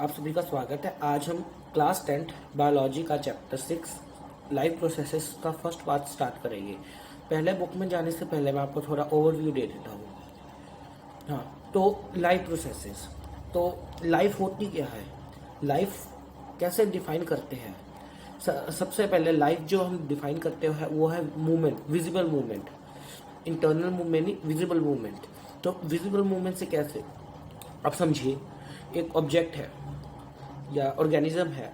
आप सभी का स्वागत है। आज हम क्लास 10 बायोलॉजी का चैप्टर 6 लाइफ प्रोसेसेस का फर्स्ट पार्ट स्टार्ट करेंगे। पहले बुक में जाने से पहले मैं आपको थोड़ा ओवरव्यू दे देता हूँ। हाँ, तो लाइफ प्रोसेसेस, तो लाइफ होती क्या है, लाइफ कैसे डिफाइन करते हैं। सबसे पहले लाइफ जो हम डिफाइन करते हैं वो है movement, visible movement, internal movement नहीं, विजिबल मूवमेंट। तो विजिबल मूवमेंट से कैसे, आप समझिए एक ऑब्जेक्ट है या ऑर्गेनिज्म है,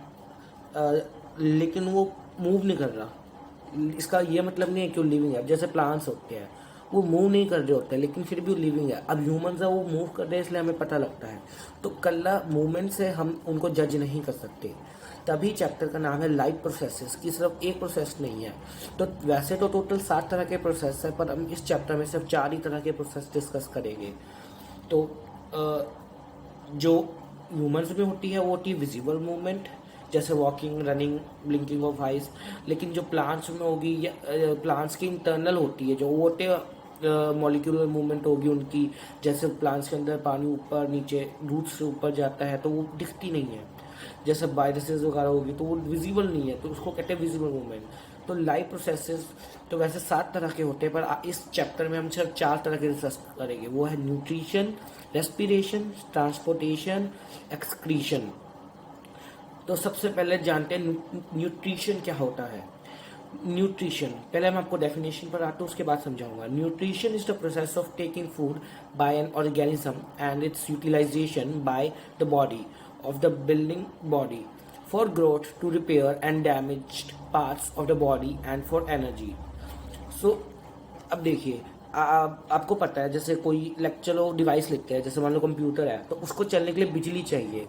लेकिन वो मूव नहीं कर रहा। इसका ये मतलब नहीं है कि वो लिविंग है। जैसे प्लांट्स होते हैं, वो मूव नहीं कर रहे होते हैं लेकिन फिर भी वो लिविंग है। अब ह्यूमंस है, वो मूव कर रहे हैं इसलिए हमें पता लगता है। तो कल्ला मूवमेंट से हम उनको जज नहीं कर सकते। तभी चैप्टर का नाम है लाइफ प्रोसेसेस, की सिर्फ एक प्रोसेस नहीं है। तो वैसे तो टोटल 7 तरह के प्रोसेस है, पर हम इस चैप्टर में सिर्फ 4 ही तरह के प्रोसेस डिस्कस करेंगे। तो जो ह्यूमंस में होती है वो होती है विजिबल मूवमेंट, जैसे walking, running, blinking of eyes. लेकिन जो प्लांट्स में होगी या प्लांट्स की इंटरनल होती है, जो वो होते हैं मॉलिक्यूलर मूवमेंट होगी उनकी। जैसे प्लांट्स के अंदर पानी ऊपर नीचे रूट्स से ऊपर जाता है तो वो दिखती नहीं है। जैसे वायरसेस वगैरह होगी तो वो विजिबल नहीं है, तो उसको कहते हैं विजिबल मूवमेंट। तो लाइफ प्रोसेसेस तो वैसे 7 तरह के होते हैं, पर इस चैप्टर में हम सिर्फ 4 तरह के डिस्कस करेंगे। वो है न्यूट्रिशन, रेस्पिरेशन, ट्रांसपोर्टेशन, एक्सक्रीशन। तो सबसे पहले जानते हैं न्यूट्रिशन क्या होता है। न्यूट्रिशन, पहले मैं आपको डेफिनेशन पर आता हूँ, उसके बाद समझाऊंगा। Nutrition is the process of taking food by an organism and its utilization by the body of the building body for growth, to repair and damaged parts of the body and for energy. So अब देखिए, आपको पता है जैसे कोई चलो device लेते हैं, जैसे मान लो कंप्यूटर है, तो उसको चलने के लिए बिजली चाहिए।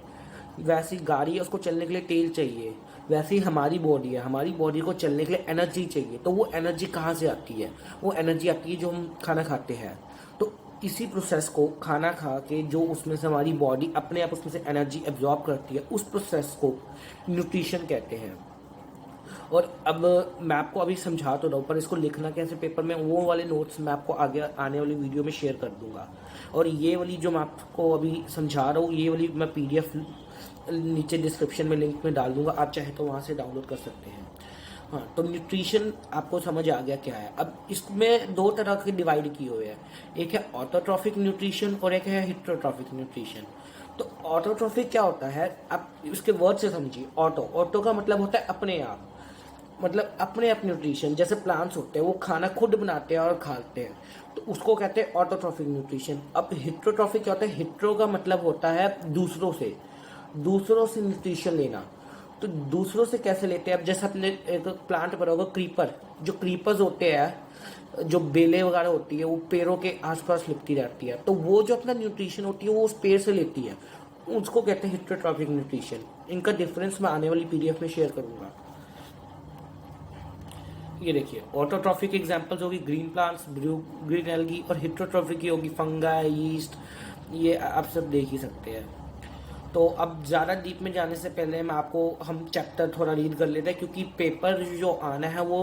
वैसी गाड़ी है, उसको चलने के लिए तेल चाहिए। वैसे ही हमारी बॉडी है, हमारी बॉडी को चलने के लिए एनर्जी चाहिए। तो वो एनर्जी कहाँ से आती है? वो एनर्जी आती है जो हम खाना खाते हैं। तो इसी प्रोसेस को, खाना खा के जो उसमें से हमारी बॉडी अपने आप उसमें से एनर्जी एब्जॉर्ब करती है, उस प्रोसेस को न्यूट्रिशन कहते हैं। और अब मैं आपको अभी समझा तो रहा हूँ, पर इसको लिखना कैसे पेपर में, वो वाले नोट्स मैं आपको आगे आने वाली वीडियो में शेयर कर दूंगा। और ये वाली जो मैं आपको अभी समझा रहा हूँ, ये वाली मैं PDF नीचे डिस्क्रिप्शन में लिंक में डाल दूंगा, आप चाहे तो वहाँ से डाउनलोड कर सकते हैं। हाँ, तो न्यूट्रिशन आपको समझ आ गया क्या है। अब इसमें 2 तरह के डिवाइड किए हुए हैं, एक है ऑटोट्रॉफिक न्यूट्रिशन और एक है हिट्रोट्रॉफिक न्यूट्रिशन। तो ऑटोट्रॉफिक क्या होता है, आप इसके वर्ड से समझिए। ऑटो का मतलब होता है अपने आप, मतलब अपने आप न्यूट्रिशन। जैसे प्लांट्स होते हैं वो खाना खुद बनाते हैं और खाते हैं, तो उसको कहते हैं ऑटोट्रॉफिक न्यूट्रिशन। अब हिट्रोट्रॉफिक क्या होता है, हिट्रो का मतलब होता है दूसरों से न्यूट्रिशन लेना। तो दूसरों से कैसे लेते हैं, अब जैसे अपने एक प्लांट पर होगा क्रीपर, जो क्रीपर्स होते हैं, जो बेलें वगैरह होती है, वो पेड़ों के आसपास लिपटी रहती है, तो वो जो अपना न्यूट्रिशन होती है वो उस पेड़ से लेती है, उसको कहते हैं हिट्रोट्रॉफिक न्यूट्रिशन। इनका डिफरेंस मैं आने वाली PDF में शेयर करूंगा। ये देखिए, ऑटोट्रॉफिक एग्जांपल्स होगी ग्रीन प्लांट्स, ग्रीन एल्गी, और हिट्रोट्रॉफिक की होगी फंगाई, यीस्ट, ये आप सब देख ही सकते हैं। तो अब ज़्यादा डीप में जाने से पहले हम चैप्टर थोड़ा रीड कर लेते हैं, क्योंकि पेपर जो आना है वो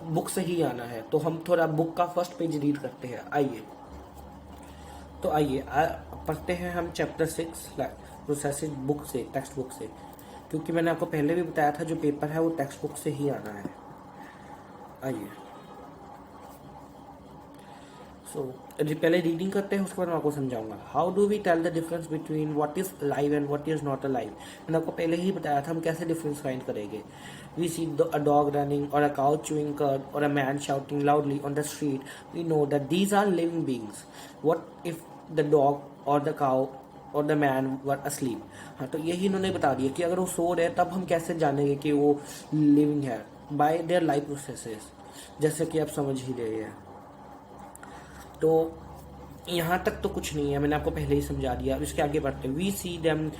बुक से ही आना है। तो हम थोड़ा बुक का फर्स्ट पेज रीड करते हैं। आइए पढ़ते हैं हम चैप्टर 6 प्रोसेसेस बुक से, टेक्स्ट बुक से, क्योंकि मैंने आपको पहले भी बताया था जो पेपर है वो टेक्स्ट बुक से ही आना है। आइए, पहले रीडिंग करते हैं, उसके बाद मैं आपको समझाऊंगा। How do we tell the difference between what is live and what is not alive. मैंने आपको पहले ही बताया था हम कैसे डिफरेंस फाइंड करेंगे। We see a dog running और अ काउ चूइंग कर्ड और a man shouting loudly on the street, we know that these are living beings. What if the dog और द काउ और the man were asleep. हाँ, तो यही इन्होंने बता दिया कि अगर वो सो रहे तब हम कैसे जानेंगे कि वो लिविंग है, बाय देयर लाइफ प्रोसेसेस, जैसे कि आप समझ ही रहे हैं। तो यहाँ तक तो कुछ नहीं है, मैंने आपको पहले ही समझा दिया। अब इसके आगे बढ़ते हैं। We see them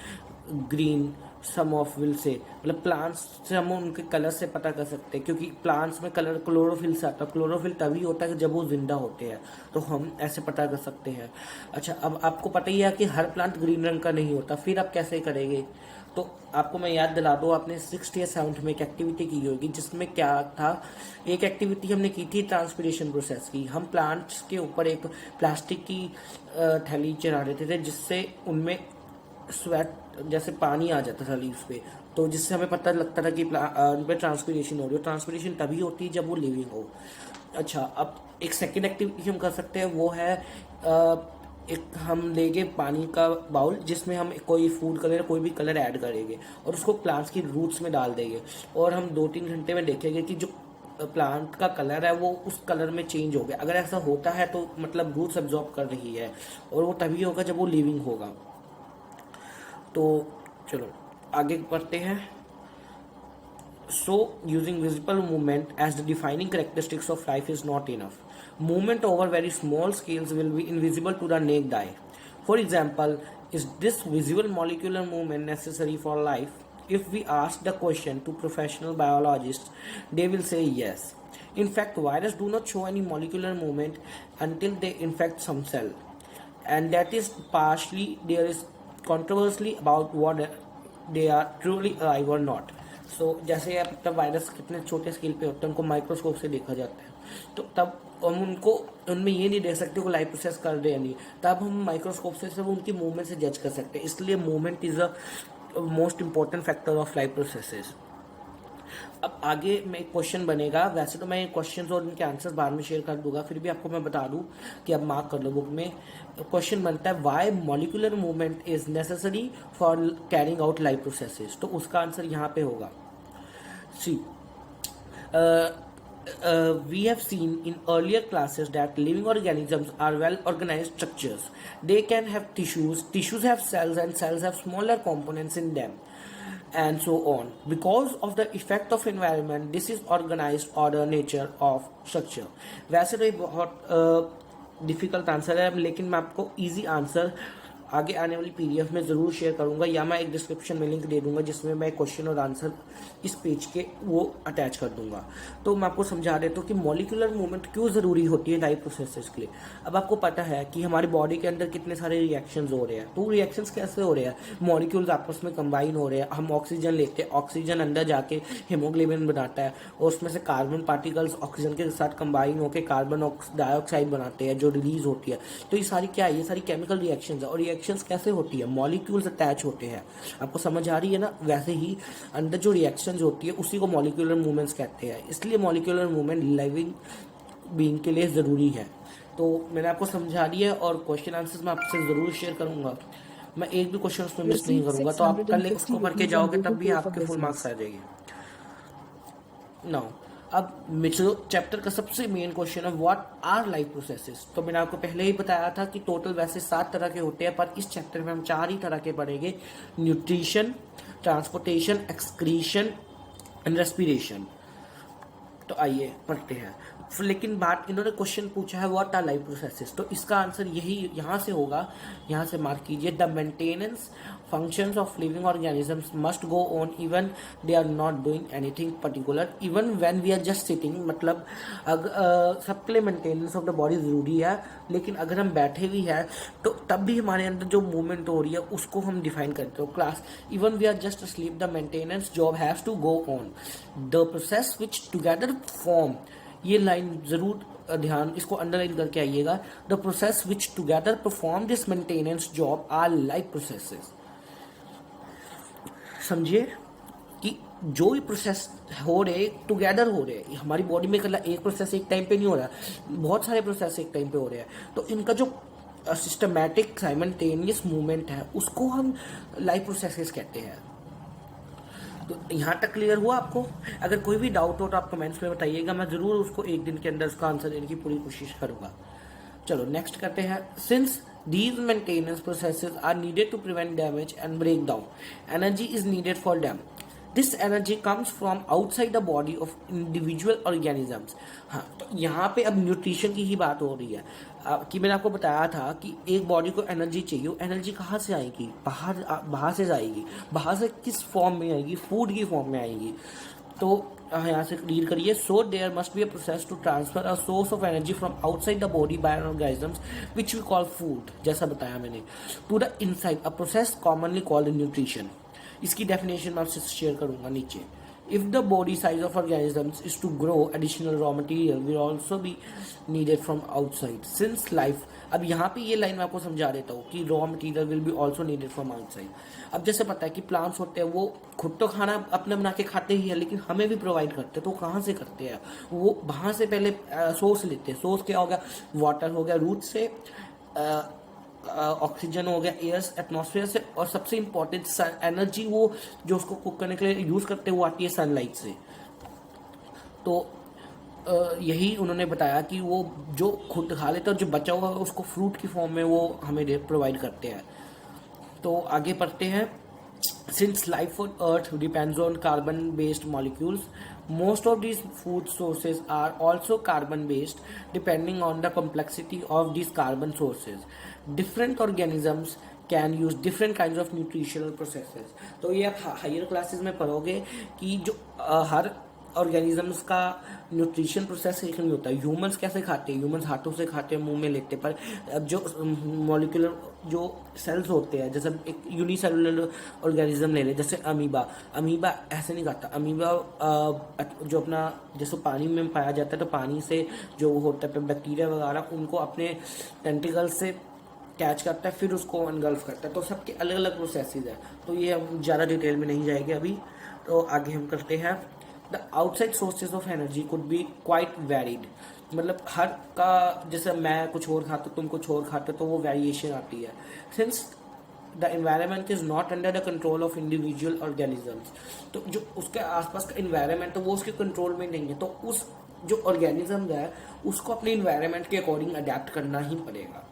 green, some of will say, मतलब प्लांट्स से हम उनके कलर से पता कर सकते हैं, क्योंकि प्लांट्स में कलर क्लोरोफिल से आता है। क्लोरोफिल तभी होता है जब वो जिंदा होते हैं, तो हम ऐसे पता कर सकते हैं। अच्छा, अब आपको पता ही है कि हर प्लांट ग्रीन रंग का नहीं होता, फिर आप कैसे करेंगे। तो आपको मैं याद दिला दूँ, आपने 6th या 7th में एक एक्टिविटी की होगी, जिसमें क्या था, एक एक्टिविटी हमने की थी ट्रांसपिरेशन प्रोसेस की। हम प्लांट्स के ऊपर एक प्लास्टिक की थैली चढ़ा देते थे, जिससे उनमें स्वेट जैसे पानी आ जाता था लीव्स पे, तो जिससे हमें पता लगता था कि उन पे ट्रांसपीरेशन हो रही है। ट्रांसपीरेशन तभी होती है जब वो लिविंग हो। अच्छा, अब एक सेकेंड एक्टिविटी हम कर सकते हैं, वो है एक हम लेंगे पानी का बाउल जिसमें हम कोई फूड कलर कोई भी कलर ऐड करेंगे और उसको प्लांट्स की रूट्स में डाल देंगे, और हम 2-3 घंटे में देखेंगे कि जो प्लांट का कलर है वो उस कलर में चेंज हो गया। अगर ऐसा होता है तो मतलब रूट्स एब्जॉर्ब कर रही है, और वो तभी होगा जब वो लिविंग होगा। तो चलो आगे बढ़ते हैं। So, using visible movement as the defining characteristics of life is not enough. Movement over very small scales will be invisible to the naked eye. For example, is this visible molecular movement necessary for life? If we ask the question to professional biologists, they will say yes. In fact, viruses do not show any molecular movement until they infect some cell, and that is partially there is controversy about what they are truly alive or not. सो जैसे अब तब virus कितने छोटे scale पे होते हैं, उनको microscope से देखा जाता है, तो तब हम उनको उनमें ये नहीं देख सकते वो लाइव प्रोसेस कर रहे हैं नहीं, तब हम माइक्रोस्कोप से सिर्फ उनकी मूवमेंट से जज कर सकते हैं। इसलिए movement is a most important factor of live processes. अब आगे में एक क्वेश्चन बनेगा, वैसे तो मैं क्वेश्चंस और उनके आंसर्स बाद में शेयर कर दूंगा, फिर भी आपको मैं बता दूं कि अब मार्क कर लो बुक में। क्वेश्चन बनता है why molecular movement is necessary for carrying out live processes, तो उसका आंसर यहाँ पे होगा। See, we have seen in earlier classes that living organisms are well organized structures. They can have tissues have cells, and cells have smaller components in them, and so on. Because of the effect of environment, this is organized order nature of structure. वैसे तो ये बहुत difficult answer है, लेकिन मैं आपको easy answer आगे आने वाली पीडीएफ में ज़रूर शेयर करूंगा, या मैं एक डिस्क्रिप्शन में लिंक दे दूंगा जिसमें मैं क्वेश्चन और आंसर इस पेज के वो अटैच कर दूंगा। तो मैं आपको समझा देता हूँ कि मॉलिक्यूलर मूवमेंट क्यों ज़रूरी होती है लाइव प्रोसेसेस के लिए। अब आपको पता है कि हमारी बॉडी के अंदर कितने सारे रिएक्शंस हो रहे हैं, तो रिएक्शंस कैसे हो रहे हैं, मॉलिक्यूल्स आपस में कंबाइन हो रहे हैं। हम ऑक्सीजन लेते हैं, ऑक्सीजन अंदर जाके हीमोग्लोबिन बनाता है, और उसमें से कार्बन पार्टिकल्स ऑक्सीजन के साथ कंबाइन होकर कार्बन डाइऑक्साइड बनाते हैं जो रिलीज होती है। तो ये सारी क्या है, ये सारी केमिकल रिएक्शंस है। और रिएक्शंस कैसे होती है, मॉलिक्यूल्स अटैच होते हैं। आपको समझ आ रही है ना, वैसे ही अंदर जो रिएक्शंस होती है उसी को मॉलिक्यूलर मूवमेंट्स कहते हैं। इसलिए मॉलिक्यूलर मूवमेंट लिविंग बीइंग के लिए ज़रूरी है। तो मैंने आपको समझा दिया है, और क्वेश्चन आंसर्स मैं आपसे ज़रूर शेयर करूंगा। मैं एक भी क्वेश्चन उसमें मिस नहीं करूंगा, तो आप कल उसको पढ़ के जाओगे तब भी आपके फुल मार्क्स आ जाएंगे। नाउ अब मिचो चैप्टर का सबसे मेन क्वेश्चन है व्हाट आर लाइफ प्रोसेसेस। तो मैंने आपको पहले ही बताया था कि टोटल वैसे 7 तरह के होते हैं, पर इस चैप्टर में हम 4 ही तरह के पढ़ेंगे, nutrition, transportation, excretion and respiration. तो आइए पढ़ते हैं। लेकिन बात इन्होंने क्वेश्चन पूछा है व्हाट आर लाइफ प्रोसेसेस, तो इसका आंसर यही यहाँ से होगा, यहाँ से मार्क कीजिए। The maintenance functions of living organisms must go on even they are not doing anything particular, even when we are just sitting। मतलब सबके लिए मेंटेनेंस ऑफ द बॉडी ज़रूरी है, लेकिन अगर हम बैठे भी हैं तो तब भी हमारे अंदर जो मूवमेंट हो रही है उसको हम डिफाइन करते हो। Class even we are just sleep the maintenance job has to go on the process which together form. ये लाइन ज़रूर ध्यान इसको अंडरलाइन करके आइएगा। The process which together perform this maintenance job are life processes. समझिए कि जो भी प्रोसेस हो रहे टुगेदर हो रहे हैं हमारी बॉडी में, कल एक प्रोसेस एक टाइम पे नहीं हो रहा, बहुत सारे प्रोसेस एक टाइम पे हो रहे हैं, तो इनका जो सिस्टमैटिक साइमल्टेनियस मूवमेंट है उसको हम लाइफ प्रोसेसेस कहते हैं। तो यहाँ तक क्लियर हुआ आपको? अगर कोई भी डाउट हो तो आप कमेंट्स में बताइएगा, मैं ज़रूर उसको एक दिन के अंदर उसका आंसर देने की पूरी कोशिश करूँगा। चलो नेक्स्ट करते हैं। Since these maintenance processes are needed to prevent damage and breakdown, energy is needed for them. This energy comes from outside the body of individual organisms। हाँ, तो यहाँ पे अब न्यूट्रिशन की ही बात हो रही है कि मैंने आपको बताया था कि एक बॉडी को एनर्जी चाहिए, एनर्जी कहाँ से आएगी, बाहर से आएगी। बाहर से किस फॉर्म में आएगी, फूड की फॉर्म में आएगी। तो यहाँ से रीड करिए। So there must be a process to transfer a source of energy from outside the body by organisms which we call food, जैसा बताया मैंने, to the inside, a process commonly called nutrition. इसकी definition मैं आपसे share करूंगा नीचे। If the body size of organisms is to grow, additional raw material will also be needed from outside. Since life अब यहाँ पे ये लाइन मैं आपको समझा देता हूँ कि raw material will be also needed from outside. अब जैसे पता है कि प्लांट्स होते हैं वो खुद तो खाना अपने बना के खाते ही है, लेकिन हमें भी प्रोवाइड करते हैं। तो कहाँ से करते हैं? वो वहाँ से पहले सोर्स लेते हैं। सोर्स क्या हो गया? वाटर हो गया रूट से, ऑक्सीजन हो गया एयर एटमॉस्फेयर से, और सबसे इंपॉर्टेंट एनर्जी वो जो उसको कुक करने के लिए यूज़ करते हैं वो आती है सनलाइट से। तो यही उन्होंने बताया कि वो जो खुद खा लेते हैं और जो बचा हुआ है उसको फ्रूट की फॉर्म में वो हमें प्रोवाइड करते हैं। तो आगे पढ़ते हैं। Since life on earth depends on carbon based molecules, most of these food sources are also carbon based depending on the complexity of these carbon sources. Different organisms can use different kinds of nutritional processes. तो ये आप higher classes में पढ़ोगे कि जो हर organisms का nutrition process एक नहीं होता है। ह्यूमंस कैसे खाते हैं? ह्यूमंस हाथों से खाते हैं, मुंह में लेते हैं। पर जो मॉलिक्यूलर जो सेल्स होते हैं, जैसे एक यूनिसेलुलर ऑर्गेनिज्म ले ले, जैसे अमीबा। अमीबा ऐसे नहीं खाता। अमीबा जो अपना जैसे पानी में पाया जाता है, तो पानी से जो होता है बैक्टीरिया वगैरह उनको अपने टेंटिकल से कैच करता है, फिर उसको अनगल्फ करता है। तो सबके अलग अलग प्रोसेसेस है। तो ये हम ज़्यादा डिटेल में नहीं जाएंगे अभी। तो आगे हम करते हैं। The outside sources of energy could be quite varied. मतलब हर का जैसे मैं कुछ और खाता तुम कुछ और खाते, तो वो वेरिएशन आती है। Since the environment is not under the control of individual organisms, तो जो उसके आसपास का एनवायरनमेंट है वो उसके कंट्रोल में नहीं है। तो उस जो ऑर्गेनिज्म है उसको अपने एनवायरनमेंट के अकॉर्डिंग अडेप्ट करना ही पड़ेगा।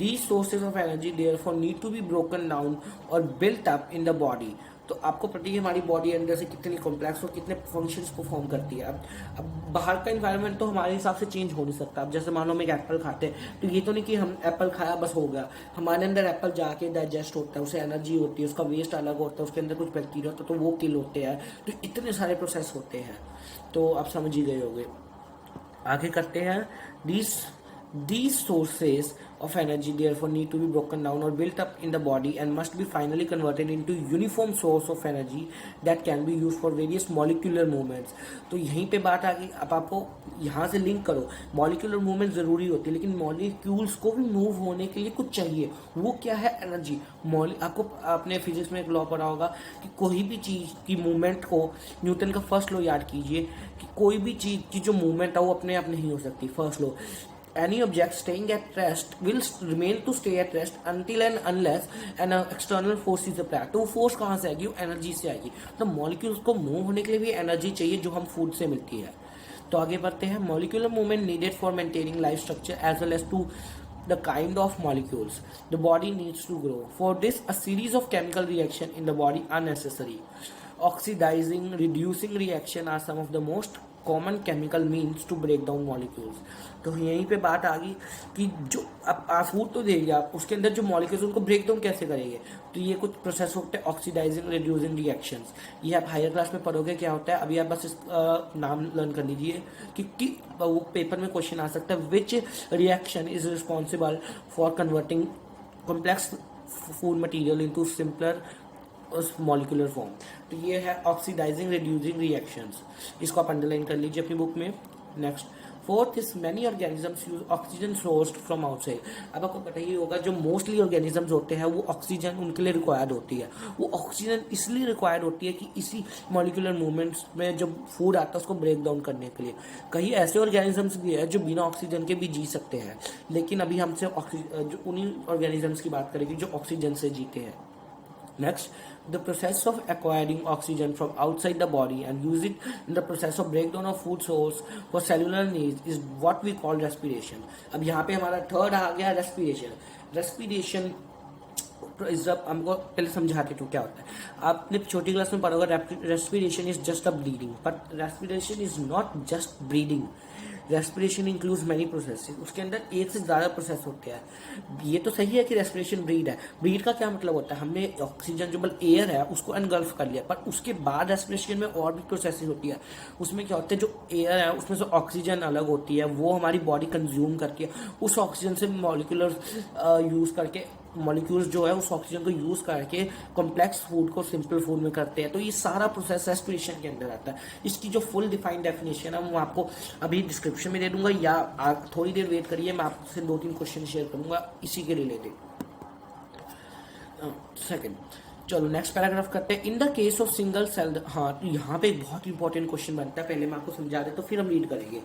These sources of energy therefore need to be broken down or built up in the body. तो आपको पता है हमारी बॉडी अंदर से कितनी कॉम्प्लेक्स और कितने फंक्शंस परफॉर्म करती है। अब बाहर का इन्वायरमेंट तो हमारे हिसाब से चेंज हो नहीं सकता। अब जैसे मानो हम एक एप्पल खाते हैं, तो ये तो नहीं कि हम एप्पल खाया बस हो गया। हमारे अंदर एप्पल जाके डाइजेस्ट होता है, उसे एनर्जी होती है, उसका वेस्ट अलग होता है, उसके अंदर कुछ बैक्टीरिया होता है तो वो किल होते हैं। तो इतने सारे प्रोसेस होते हैं। तो आप समझ ही गए होंगे। आगे करते हैं। These sources of energy therefore need to be broken down or built up in the body and must be finally converted into uniform source of energy that can be used for various molecular movements. तो यहीं पे बात आ गई। अब आपको यहाँ से link करो। मॉलिक्यूलर मूवमेंट ज़रूरी होती है, लेकिन मॉलिक्यूल्स को भी मूव होने के लिए कुछ चाहिए। वो क्या है? एनर्जी। आपको अपने फिजिक्स में एक लॉ पढ़ा होगा कि कोई भी चीज़ की मूवमेंट को, न्यूटन का फर्स्ट लॉ याद कीजिए कि कोई भी चीज़ की जो मूवमेंट है वो अपने आप नहीं हो सकती। First law, any object staying at rest will remain to stay at rest until and unless an external force is applied. तो फोर्स कहाँ से आएगी? वो एनर्जी से आएगी। तो मॉलिक्यूल्स को मूव होने के लिए भी एनर्जी चाहिए जो हम फूड से मिलती है। तो आगे बढ़ते हैं। Molecular movement needed for maintaining life structure as well as to the kind of molecules the body needs to grow. For this, a series of chemical reactions in the body are necessary. Oxidizing, reducing reaction are some of the most common chemical means to break down molecules. तो यहीं पे बात आ गई कि जो आप food तो देंगे, आप उसके अंदर जो मॉलिक्यूल्स उनको ब्रेक डाउन कैसे करेंगे? तो ये कुछ प्रोसेस होते हैं ऑक्सीडाइजिंग, रिड्यूसिंग रिएक्शंस। ये आप हायर क्लास में पढ़ोगे क्या होता है। अभी आप बस इस नाम लर्न कर लीजिए कि वो पेपर में क्वेश्चन आ सकता है। Which reaction is responsible for converting complex food material into simpler molecular form. तो ये है ऑक्सीडाइजिंग रिड्यूसिंग रिएक्शंस। इसको आप अंडरलाइन कर लीजिए अपनी बुक में। Next, fourth is many organisms use oxygen sourced from outside. अब आपको पता ही होगा जो मोस्टली ऑर्गेनिजम्स होते हैं वो ऑक्सीजन उनके लिए रिक्वायर्ड होती है। वो ऑक्सीजन इसलिए रिक्वायर्ड होती है कि इसी मॉलिक्यूलर मूवमेंट्स में जब फूड आता है उसको ब्रेक डाउन करने के लिए। कई ऐसे ऑर्गेनिजम्स भी है जो बिना ऑक्सीजन के भी जी सकते हैं, लेकिन अभी हमसे जो उन्हीं ऑर्गेनिजम्स की बात करेंगे जो ऑक्सीजन से जीते हैं। Next, the process of acquiring oxygen from outside the body and use it in the process of breakdown of food source for cellular needs is what we call respiration. अब यहाँ पे हमारा थर्ड आ गया respiration. Respiration जब हमको पहले समझाते तो क्या होता है। आपने छोटी क्लास में पढ़ा होगा respiration is just a breathing, but respiration is not just breathing. Respiration includes many process. उसके अंदर एक से ज़्यादा प्रोसेस होते हैं। ये तो सही है कि रेस्पिरेशन ब्रीड है। ब्रीड का क्या मतलब होता है? हमने ऑक्सीजन जो एयर है उसको अनगल्फ कर लिया, पर उसके बाद रेस्पिरेशन में और भी प्रोसेस होती है। उसमें क्या होता है, जो एयर है उसमें से ऑक्सीजन अलग होती है, वो हमारी बॉडी कंज्यूम करती है। उस ऑक्सीजन से मॉलिक्यूलर यूज़ करके मॉलिक्यूल्स जो है उस ऑक्सीजन को यूज करके कॉम्प्लेक्स फूड को सिंपल फूड में करते हैं। तो ये सारा प्रोसेस रेस्पिरेशन के अंदर आता है। इसकी जो फुल डिफाइंड डेफिनेशन है वो आपको अभी डिस्क्रिप्शन में दे दूंगा, या आप थोड़ी देर वेट करिए, मैं आपसे 2-3 क्वेश्चन शेयर करूंगा इसी के रिलेटेड। सेकंड, चलो नेक्स्ट पैराग्राफ करते हैं। In the case of single cell, हाँ तो यहाँ पे एक बहुत इंपॉर्टेंट क्वेश्चन बनता है, पहले मैं आपको समझा देता हूँ फिर हम रीड करेंगे।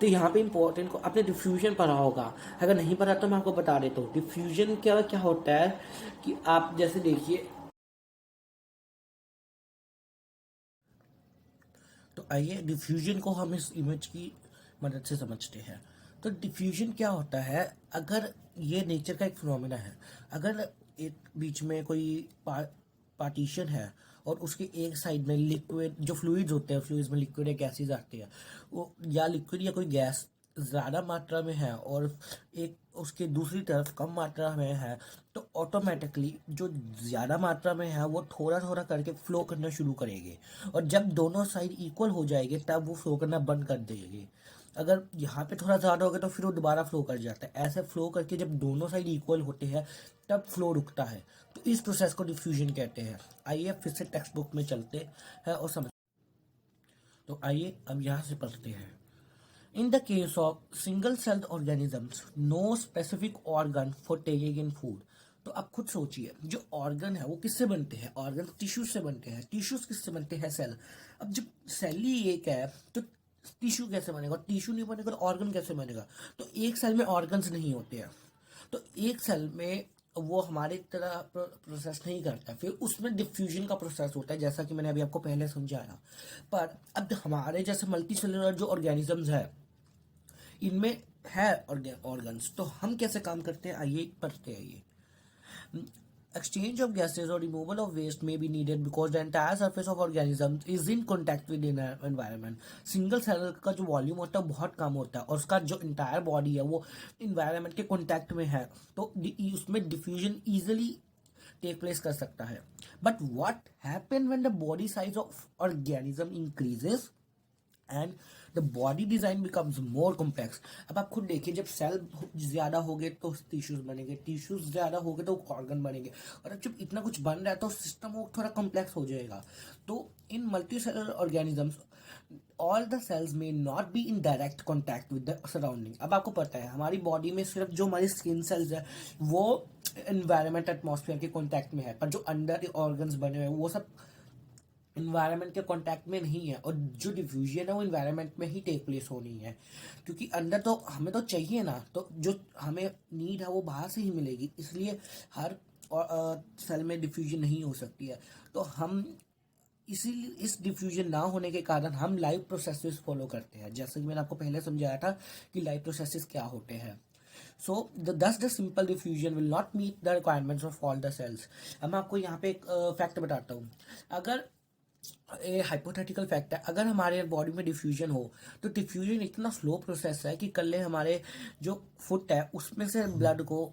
तो यहाँ पे इंपॉर्टेंट को आपने डिफ्यूजन पढ़ा होगा, अगर नहीं पढ़ा तो मैं आपको बता देता हूँ। डिफ्यूजन क्या क्या होता है कि आप जैसे देखिए, तो आइए डिफ्यूजन को हम इस इमेज की मदद से समझते हैं। तो डिफ्यूजन क्या होता है, अगर ये नेचर का एक फिनोमेना है, अगर एक बीच में कोई पार्टीशन है और उसके एक साइड में लिक्विड जो फ्लूइड्स होते हैं, फ्लूइड्स में लिक्विड या गैसेज आते हैं, वो या लिक्विड या कोई गैस ज़्यादा मात्रा में है और एक उसके दूसरी तरफ कम मात्रा में है, तो ऑटोमेटिकली जो ज़्यादा मात्रा में है वो थोड़ा थोड़ा करके फ्लो करना शुरू करेगी, और जब दोनों साइड इक्वल हो जाएगी तब वो फ्लो करना बंद कर देगी। अगर यहाँ पे थोड़ा ज़्यादा हो गया तो फिर वो दोबारा फ्लो कर जाता है। ऐसे फ्लो करके जब दोनों साइड इक्वल होते हैं तब फ्लो रुकता है। तो इस प्रोसेस को डिफ्यूजन कहते हैं। आइए फिर से टेक्स्ट बुक में चलते हैं और समझ। तो आइए अब यहाँ से पढ़ते हैं। In the case of single-celled organisms, no specific organ for taking in food. तो आप खुद सोचिए, जो ऑर्गन है वो किससे बनते हैं? ऑर्गन टिश्यूज से बनते हैं। टिश्यूज किससे बनते हैं? सेल। अब जब सेल ही एक है तो टिश्यू कैसे बनेगा? टिश्यू नहीं बनेगा तो ऑर्गन कैसे बनेगा? तो एक सेल में ऑर्गन्स नहीं होते हैं, तो एक सेल में वो हमारे तरह प्रोसेस नहीं करता, फिर उसमें डिफ्यूजन का प्रोसेस होता है, जैसा कि मैंने अभी आपको पहले समझाया। पर अब हमारे जैसे मल्टी सेलुलर जो ऑर्गेनिजम्स है, इनमें है ऑर्गन्स, तो हम कैसे काम करते हैं आइए पढ़ते हैं। ये exchange of gases or removal of waste may be needed because the entire surface of organism is in contact with the environment. Single cell का जो वॉल्यूम होता है बहुत कम होता है और उसका जो इंटायर बॉडी है वो इन्वायरमेंट के कॉन्टैक्ट में है, तो उसमें डिफ्यूजन इजिली टेक प्लेस कर सकता है। But what happen when the body size of organism increases and the body design becomes more complex. अब आप खुद देखिए, जब सेल ज्यादा हो गए तो टिश्यूज बनेंगे, टिश्यूज ज्यादा हो गए तो ऑर्गन बनेंगे, और अब जब इतना कुछ बन रहा है तो सिस्टम वो थोड़ा कॉम्प्लेक्स हो जाएगा। तो इन multicellular organisms all the cells में not be in direct contact with the surrounding. अब आपको पता है हमारी बॉडी में सिर्फ जो हमारी स्किन सेल्स है वो एनवायरमेंट एटमॉस्फेयर के कॉन्टैक्ट में है, पर जो अंदर ऑर्गन्स बने हुए हैं वो सब इन्वायरमेंट के कांटेक्ट में नहीं है, और जो डिफ्यूजन है वो इन्वायरमेंट में ही टेक प्लेस होनी है, क्योंकि अंदर तो हमें तो चाहिए ना, तो जो हमें नीड है वो बाहर से ही मिलेगी, इसलिए हर सेल में डिफ्यूजन नहीं हो सकती है। तो हम इसीलिए इस डिफ्यूजन ना होने के कारण हम लाइव प्रोसेसेस फॉलो करते हैं, जैसे कि मैंने आपको पहले समझाया था कि लाइव प्रोसेसेस क्या होते हैं। So thus the simple diffusion will not meet the requirements of all the cells. अब मैं आपको यहाँ पे एक फैक्ट बताता हूँ। अगर ये हाइपोथेटिकल फैक्ट है, अगर हमारे बॉडी में डिफ्यूजन हो तो डिफ्यूजन इतना स्लो प्रोसेस है कि कल हमारे जो फुट है उसमें से ब्लड को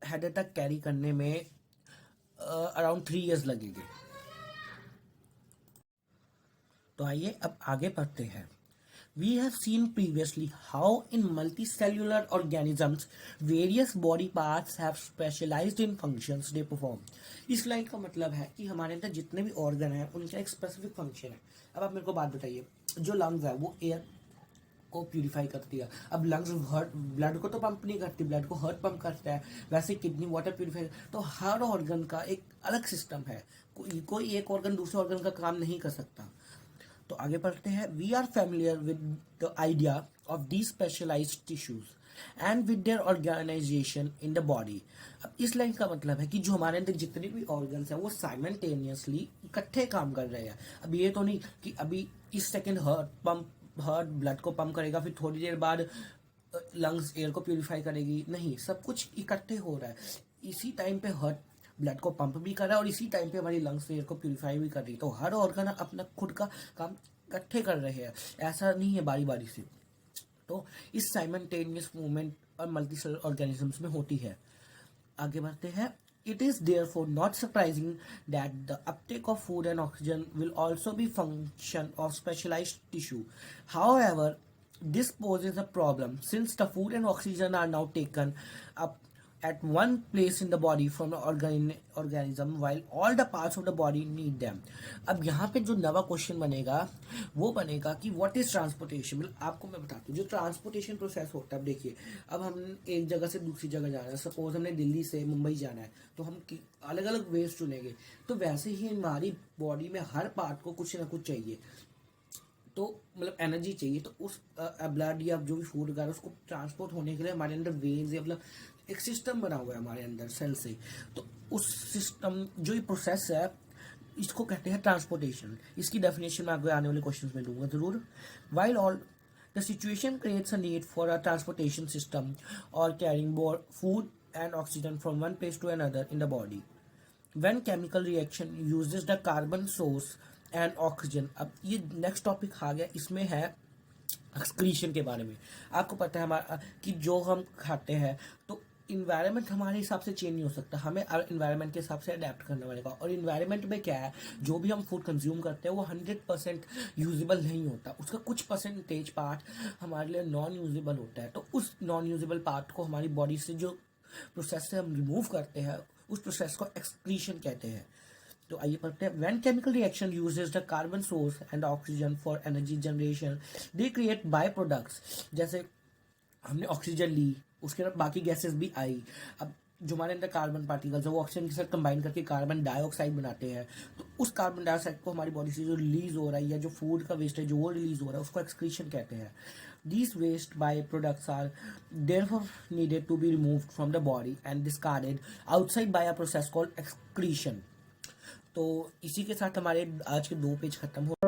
हेड तक कैरी करने में अराउंड 3 years लगेंगे। तो आइए अब आगे बढ़ते हैं। We have seen previously how in multicellular organisms various body parts have specialized in functions they perform. इस लाइन का मतलब है कि हमारे अंदर जितने भी ऑर्गन हैं उनका एक स्पेसिफिक फंक्शन है। अब आप मेरे को बात बताइए, जो लंग्स है वो एयर को प्यूरिफाई करती है। अब लंग्स हर्ट ब्लड को तो पंप नहीं करती, ब्लड को हर्ट पंप करता है, वैसे किडनी वाटर प्यूरिफाई। तो हर ऑर्गन का एक अलग सिस्टम है, कोई एक ऑर्गन दूसरे ऑर्गन का काम नहीं कर सकता। तो आगे बढ़ते हैं। We are familiar with the idea of the specialised tissues and with their organisation in the body. अब इस लाइन का मतलब है कि जो हमारे अंदर जितने भी ऑर्गन्स हैं वो साइमल्टेनियसली इकट्ठे काम कर रहे हैं। अब ये तो नहीं कि अभी इस सेकेंड हार्ट ब्लड को पंप करेगा, फिर थोड़ी देर बाद लंग्स एयर को प्यूरिफाई करेगी, नहीं, सब कुछ इकट्ठे हो रहा है। इसी टाइम पे हार्ट ब्लड को पंप भी कर रहा है और इसी टाइम पे हमारी लंग्स एयर को प्यूरिफाई भी कर रही है। तो हर ऑर्गन अपना खुद का काम इकट्ठे कर रहे हैं, ऐसा नहीं है बारी बारी से। तो इस साइमल्टेनियस मूवमेंट और मल्टीसेलुलर ऑर्गेनिजम्स में होती है। आगे बढ़ते हैं। It is therefore not surprising that the uptake of food and oxygen will also be function of specialized tissue. However, this poses a problem since the food and oxygen are now taken up at one place in the body from an organism while all the parts of the body need them. अब यहाँ पे जो नवा question बनेगा वो बनेगा कि what is transportation. आपको मैं बताता हूँ जो ट्रांसपोर्टेशन प्रोसेस होता है. अब देखिए, अब हम एक जगह से दूसरी जगह जाना है. सपोज हमने दिल्ली से मुंबई जाना है तो हम अलग अलग वेज चुनेंगे. तो वैसे ही हमारी बॉडी में हर पार्ट को कुछ ना कुछ चाहिए. तो मतलब एनर्जी चाहिए. तो उस ब्लड या जो भी फूड वगैरह उसको ट्रांसपोर्ट होने के लिए हमारे अंदर वेन्स या मतलब एक सिस्टम बना हुआ है हमारे अंदर सेल से. तो उस सिस्टम जो ये प्रोसेस है इसको कहते हैं ट्रांसपोर्टेशन. इसकी डेफिनेशन मैं आपको आने वाले क्वेश्चंस में दूंगा जरूर. While all the situation creates a need for a transportation system और carrying food and oxygen from one place to another in the body. when chemical reaction uses the carbon source and oxygen. अब ये next topic आ गया. इसमें है excretion के बारे में. आपको पता है हमारा कि जो हम खाते हैं तो इन्वायरमेंट हमारे हिसाब से चेंज नहीं हो सकता. हमें इन्वायरमेंट के हिसाब से अडेप्ट करना पड़ेगा. और इन्वायरमेंट में क्या है, जो भी हम फूड कंज्यूम करते हैं वो 100% यूजेबल नहीं होता. उसका कुछ परसेंटेज पार्ट हमारे लिए नॉन यूजेबल होता है. तो उस नॉन यूजेबल पार्ट को हमारी बॉडी से जो प्रोसेस से हम रिमूव करते हैं उस प्रोसेस को एक्सक्रीशन कहते हैं. तो आइए पढ़ते हैं. When chemical reaction uses the carbon source and oxygen for energy generation they create by products. जैसे हमने ऑक्सीजन ली, उसके बाद बाकी गैसेस भी आई. अब जो हमारे अंदर कार्बन पार्टिकल्स है वो ऑक्सीजन के साथ कंबाइन करके कार्बन डाइऑक्साइड बनाते हैं. तो उस कार्बन डाइऑक्साइड को हमारी बॉडी से जो रिलीज हो रहा है या जो फूड का वेस्ट है जो वो रिलीज हो रहा है उसको एक्सक्रीशन कहते हैं. These waste byproducts are therefore needed to be removed from the body and discarded outside by a process called excretion. तो इसी के साथ हमारे आज के 2 पेज खत्म हो